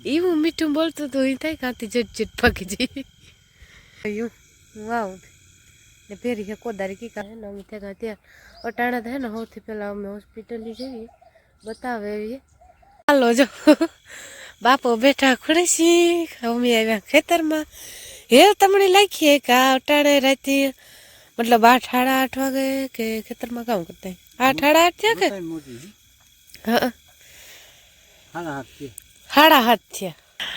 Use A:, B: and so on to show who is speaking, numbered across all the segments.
A: એવું મીઠું બોલતું તો એ થાય કાંથી જટ ભાગી જઈ વાવ ને ફેરી છે કોદારી કી કાંઈ ને અમે ત્યાં ત્યાં અટાણા થાય ને સૌથી પહેલાં અમે હોસ્પિટલે જઈએ બતાવે એવી હાલો જો બાપો બેઠા ખુરશી અમે આવ્યા ખેતરમાં હે તમને લાગીએ કે આ અટાણે રાતે મતલબ 8 સાડા 8 વાગે કે ખેતરમાં કામ કરતા 8 સાડા 8 થયા કે હા સાડા 7 થયા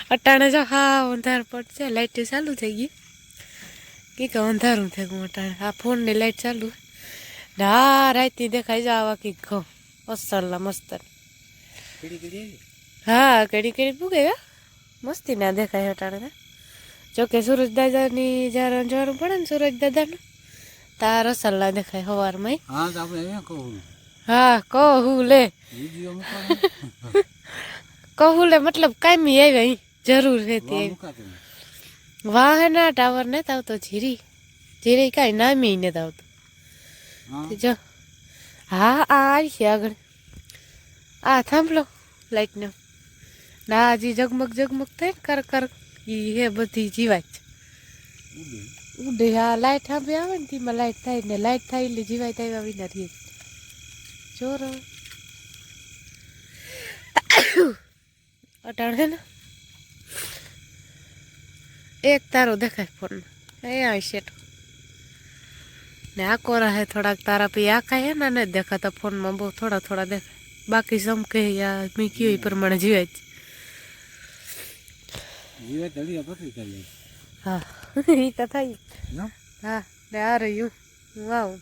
A: અટાણે જો હા અંધાર પડશે લાઇટ ચાલુ થઈ ગઈ કે અંધારું થઈ ગયું અટાણે આ ફોનની લાઇટ ચાલુ ને હા રાતે દેખાય જાય આવા કીક ઘઉં અસલના મસ્ત હા કડી પૂગે મસ્તી ના દેખાય અટાણે જોકે સુરજ દાદાની જ્યારે અંજવાળું પડે ને સુરજ દાદાનું તાર અસલના દેખાય સવારમાં હા કહું લે કહું લે મતલબ કાયમી આવ્યા અહીં જરૂર રહેતી વાહ હે ના ટાવર નથી આવતો જીરી કાંઈ નામી નથી આવતું જો હા આ છે આગળ આ થાંભલો લાઈટનો ના હજી જગમગ થાય ને કર ઈ હે બધી જીવાય ઉડે હા લાઈટ સાંભળી આવે ને તેમાં લાઈટ થાય ને લાઈટ થાય એટલે જીવાય થાય વિના રહીએ ચોરો અટાણ હે ને એક તારો દેખાય ફોનમાં એ આવશે ને આ કોરા હે થોડાક તારા પી આખા હે ને નથી દેખાતા ફોનમાં બહુ થોડા દેખાય બાકી સમકે યા મેં કયો એ પ્રમાણે જીવાય હા એ તો થાય હા ને આ રહ્યું હું આવું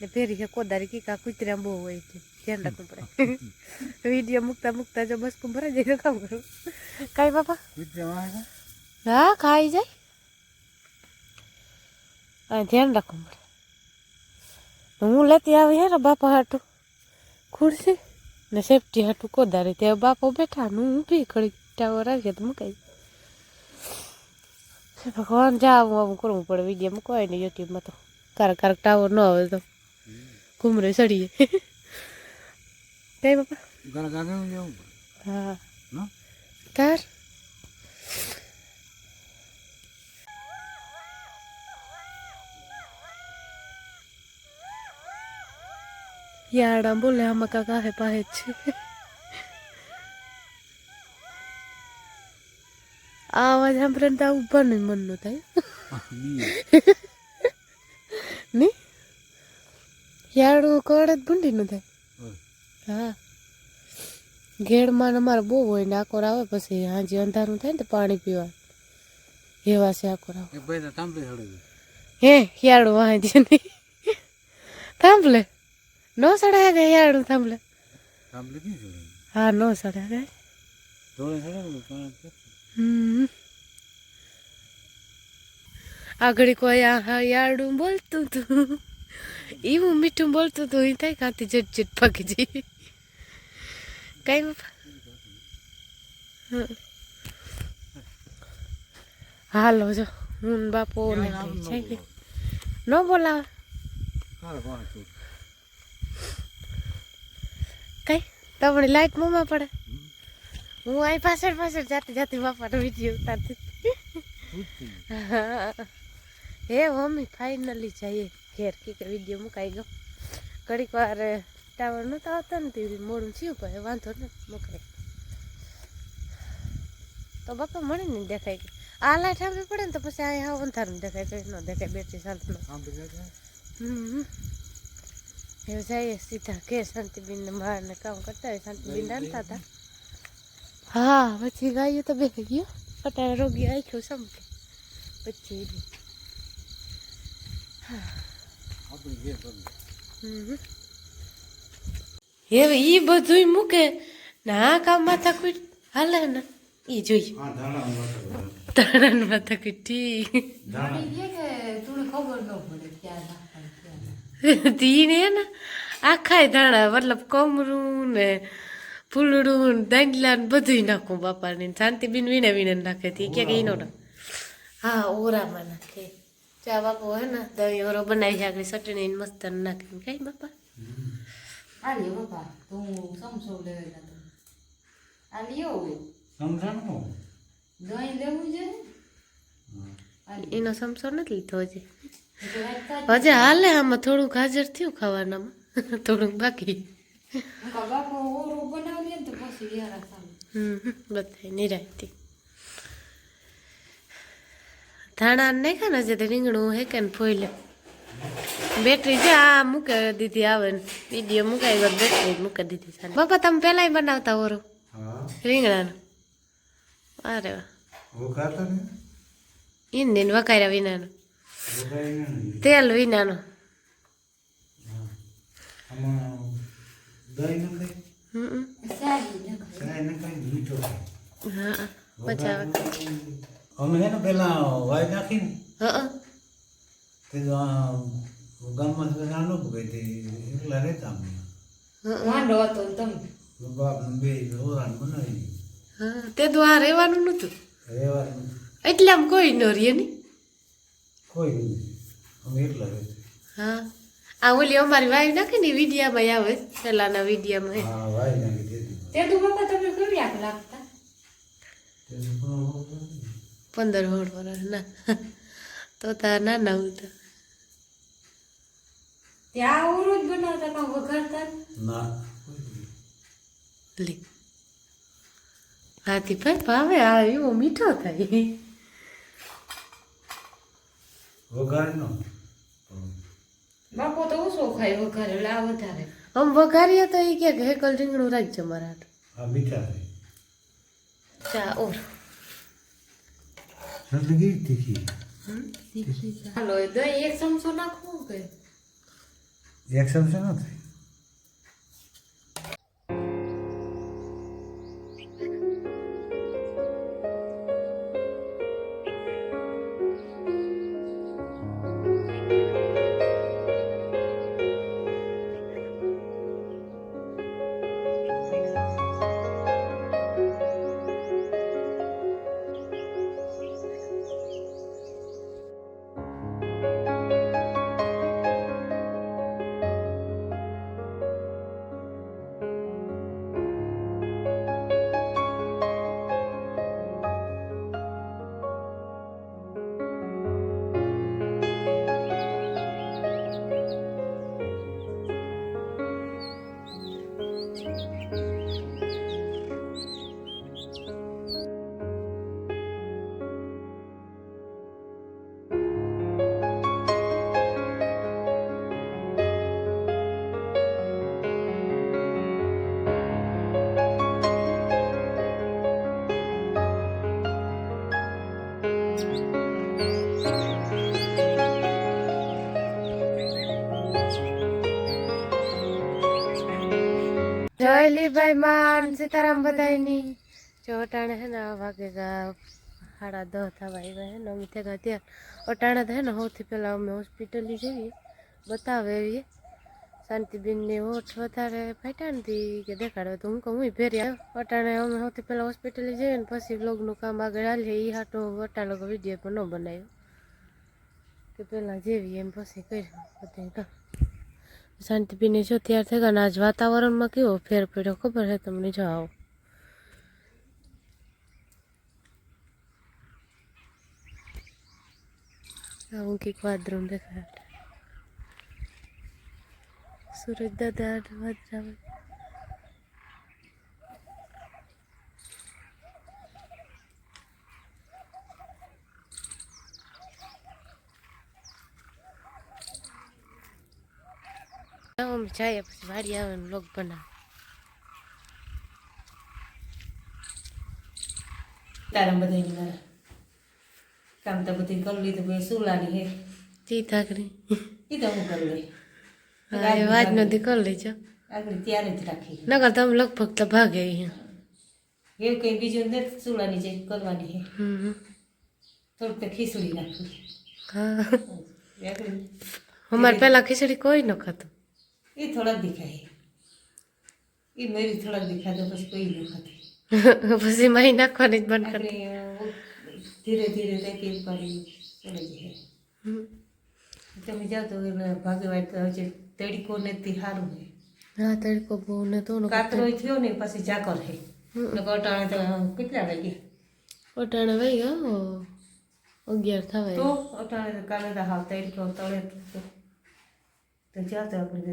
A: ને ફેરી છે કોદારી કી કા કૂતરા બહુ હોય છે ધ્યાન રાખવું પડે વિડીયો મૂકતા જો બસ ભરાઈ જાય તો કામ કરું કાંઈ બાપા હા ખાઈ જાય હા ધ્યાન રાખવું પડે હું લેતી આવી હે ને બાપા હાટું ખુરશી ને સેફટી હાટું કોદારી ત્યાં બાપો બેઠા હું ઊભી ખડી ટાવર આવીએ તો મુકાઈ ભગવાન આવું કરવું પડે વિડીયો મૂકવાય ને યુટ્યુબમાં તો કારક ટાવર ન આવે તો ઘૂમરે ચડીએ કઈ બાપા હા કાર યાડા બોલે આમાં કાકા હે પાહે જ છે આ અવાજ સાંભળે ને તો ઉભા નહીં મનનું થાય નહીં યાડું કડે જ ભૂંડી નું થાય હા ઘેડમાં અમારે બહુ હોય ને આકોર આવે પછી હાજી અંધારું થાય ને તો પાણી પીવા એવા છે આકોર આવે હે યાડું વાંચે નહીં થાંભલે નો સડાય ગયા યાડું થાંભલે હા નો સડાય ગયા આગળ કોઈ આ યાડું બોલતું તું એવું મીઠું બોલતું તું એ થાય કાંથી જટ ભાગી જઈ કઈ બાપા હાલો જો હું બાપો ને કઈ ન બોલાવે કઈ તમને લાઈટ મોમાં પડે હું અહીં પાછળ જાતી બાપાનો વિડીયો ઉતારતી હે મમ્મી ફાઇનલી જઈએ ઘેર કે વિડીયો મુકાઈ ગયો ઘડીક વાર ટાવર નતો આવતો ને તે મોડું થયું પડે વાંધો ને મુકાય તો બાપા મને નહીં દેખાય કે આ લાઈટ સાંભળી પડે ને તો પછી અહીંયા અંધારું દેખાય કઈ ન દેખાય બેટરી સાથે એવું જઈએ સીધા ઘેર શાંતિબીનને બહારને કામ કરતા હોય શાંતિબીન રાંધતા હતા હા પછી ગાયું તો બે ગયો અત્યારે રોગી આખ્યો સમકે પછી હવે ઈ બધું મૂકે ને આ કામ માથા કોઈ હાલે ને ઈ જોઈ તારણ માથા કોઈ ઠીક તીને ને આખાય ધાણા મતલબ કમરું ને ફૂલડું દાંડલા ને બધું નાખું બાપાને શાંતિબીન વીણે નાખે તી કે ઈ નો હા ઓરામાં નાખે ચા બાપો હે ને દહીં ઓરો બનાવી આગળ ચટણી મસ્ત નાખે કઈ બાપા
B: આલી બાપા તું સમસો લેવા આલી હોય સમસણ કો
C: દહીં લેવું છે
A: એનો સમસો નથી લીધો હજી હજી હાલે આમાં થોડુંક હાજર થયું ખાવાનામાં થોડુંક બાકી
C: બાપો ઓરો બનાવીએ ને તો પછી વ્યારા ચાલે
A: બધા નિરાયતી ધાણા નહીં ખાને છે તો રીંગણું હે કે ને ફોઈ બેટરી છે આ મૂકે દીધી આવે ને વિડીયો મુકાઈ ગયો બેટરી મૂકી દીધી સાને બાપા તમે પેલા બનાવતા ઓરો
B: હા
A: રીંગણાનું અરે વાહ
B: વો ખાતા ને
A: ઈંડીને વકાર્યા વિનાનું
B: વો કાઈ નહીં
A: તેલ વિનાનું
B: આમાં દહીં નથી
C: સારી ન
B: સાય ને કઈ મીઠો
A: હા પચાવ
B: અમે એને પેલા વાઈ નાખીને
A: હા
B: તે ગામમાં નાનો ગઈ તે એકલા રહેતા અમે
C: માંડો હતો ને તમે
B: બાપ બે ઓરાન બનાવી
A: હા તે તો આ રહેવાનું નહોતું
B: રહેવાનું
A: એટલે આમ કોઈ ન રહીએ ને
B: કોઈ નહીં અમે એકલા રહેતા
A: હા આ ઓલી અમારી વાઈ નાખી ને વિડીયામાં આવે પેલાના વિડીયામાં
B: હા વાઈ નાખી દીધી
C: તે તો બાપા તમે કેવી આગ લાગતા
B: તે પણ
A: 15-16 વર્ષ ના તો તાર નાના હતા
C: ત્યાં ઓરો જ બનાવતા કાં વઘારતા
B: ના
A: લે હાથી ભાઈ ભાવે આ એવો મીઠો થાય
B: વઘાર નો
C: બાપો તો ઓછો ખાય વઘારે એટલે આ વધારે
A: આમ વઘારીએ તો એ કે હેકલ રીંગણું રાખજો મારા હાટુ.
B: આ મીઠા છે
A: ચા ઓર
B: એટલે તીખી
C: હાલો એ દહીં એક ચમચો નાખવું કે
B: એક ચમચો ન થાય
A: જયલીભાઈ માન સીતારામ બધાયની જો અટાણે હે ને વાગે ગા 10:30 થવા આવ્યા હે ને અમે થયા ત્યાં અટાણે તો હે ને સૌથી પહેલાં અમે હોસ્પિટલે જઈએ બતાવે એવી શાંતિબેનની હોઠ વધારે ફાટ્યા નથી કે દેખાડો તો હું કહું હું ભેરી આવ્યો અટાણે અમે સૌથી પહેલાં હોસ્પિટલે જઈએ ને પછી બ્લોગનું કામ આગળ હાલીએ એ હાટો અટા લોકો વિડીયો પણ ન બનાવ્યો કે પહેલાં જેવી એમ પછી કર્યું બધું કામ શાંતિબેન જો તૈયાર થઈ ગયા આજ વાતાવરણમાં કેવો ફેર પડ્યો ખબર છે તમને જો આવો આવું કંઈક વાદળું દેખાય સુરજ દાદા વાદળા અમે જઈએ પછી વાડી આવે ને લોક બનાવે
C: તારા બધા મારા કામ તો બધી કરી લીધું ભાઈ સુલાની હે
A: તી થાકરી
C: એ તો હું કરી લઈ
A: હા એ વાત નથી કરી લેજો
C: આગળ ત્યારે જ રાખી
A: નકર તમે લગભગ તો ભાગે અહીંયા
C: એવું કંઈ બીજું નથી સુલાની જે કરવાની હે
A: હમ
C: થોડુંક તો ખીચડી નાખી
A: હા
C: આગળ
A: અમારે પેલા ખીચડી કોઈ ન ખાતું
C: એ થોડાક દેખાય એ મેરી થોડાક દેખાતો પછી કોઈ ન ખાતી
A: પછી માહી નાખવાની જ બંધ કરી
C: આપણે ધીરે ધીરે રેતી ઉપાડી ચડી જાય તમે જાઓ તો એટલે ભાગવાય તો હજી તડકો નથી સારું હે
A: હા તડકો બહુ ને તો
C: કાતરો થયો ને પછી ઝાકર હે અટાણે તો કેટલા વાગે
A: અટાણે વહી ગયો 11 થવાય
C: તો અટાણે તો કાલે તો હાવ તડકો તળે તો જાતો આપણે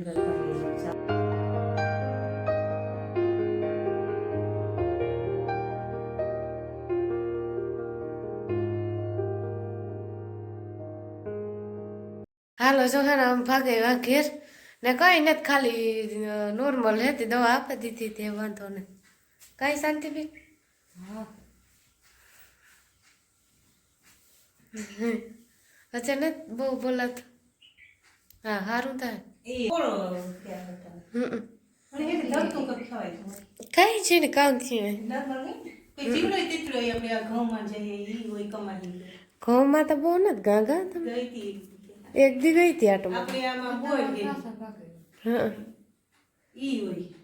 A: હાલો જો હે ને આમ ભાગે વા ઘેર ને કઈ નથી ખાલી નોર્મલ હતી દવા આપી દીધી તે વાંધો ને કઈ શાંતિ બી
C: હા
A: અચ્છા ને બહુ બોલાત હા સારું થાય
C: એ કોણ ત્યાં હતા અને એ ધરતું કઈ ખવાય
A: કઈ છે ને કામ છે
C: નર્મલ નહીં કોઈ જીવડો તેટલો આપણે આ ઘઉંમાં જઈએ ઈ હોય કમાઈ
A: ઘઉંમાં તો બહુ નથી ગાગા તમે
C: ગઈ હતી
A: એક દી ગઈ હતી આટો
C: આપણે આમાં બોલ ગઈ
A: હા
C: ઈ હોય